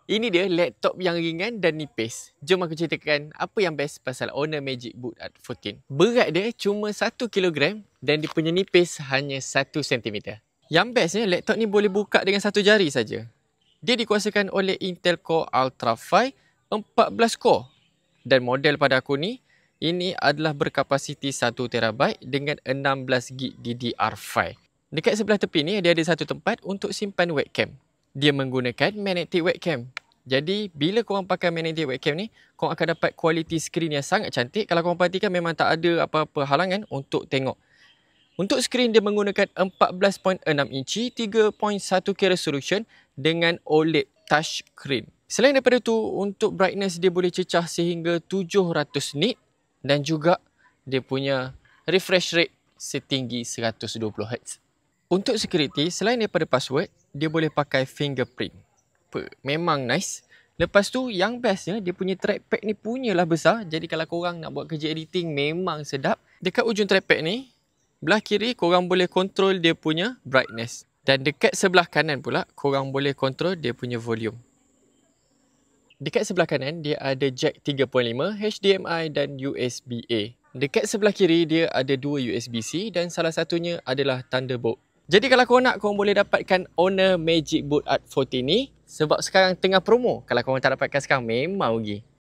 Ini dia laptop yang ringan dan nipis. Jom aku ceritakan apa yang best pasal Honor Magic Book Art 14. Berat dia cuma 1 kilogram dan dia punya nipis hanya 1 sentimeter. Yang bestnya, laptop ni boleh buka dengan satu jari saja. Dia dikuasakan oleh Intel Core Ultra 5 14 core. Dan model pada aku ni, ini adalah berkapasiti 1 TB dengan 16GB DDR5. Dekat sebelah tepi ni, dia ada satu tempat untuk simpan webcam. Dia menggunakan magnetic webcam. Jadi, bila korang pakai magnetic webcam ni, korang akan dapat kualiti skrin yang sangat cantik. Kalau korang perhatikan, memang tak ada apa-apa halangan untuk tengok. Untuk skrin, dia menggunakan 14.6 inci 3.1K resolution dengan OLED touch screen. Selain daripada tu, untuk brightness dia boleh cecah sehingga 700 nit dan juga dia punya refresh rate setinggi 120Hz. Untuk security, selain daripada password, dia boleh pakai fingerprint. Memang nice. Lepas tu, yang bestnya, dia punya trackpad ni punyalah besar. Jadi kalau korang nak buat kerja editing, memang sedap. Dekat ujung trackpad ni, belah kiri, korang boleh control dia punya brightness. Dan dekat sebelah kanan pula, korang boleh control dia punya volume. Dekat sebelah kanan, dia ada jack 3.5, HDMI dan USB-A. Dekat sebelah kiri, dia ada 2 USB-C dan salah satunya adalah Thunderbolt. Jadi kalau korang nak, korang boleh dapatkan Honor Magic Book Art 14 ni sebab sekarang tengah promo. Kalau korang tak dapatkan sekarang, memang rugi.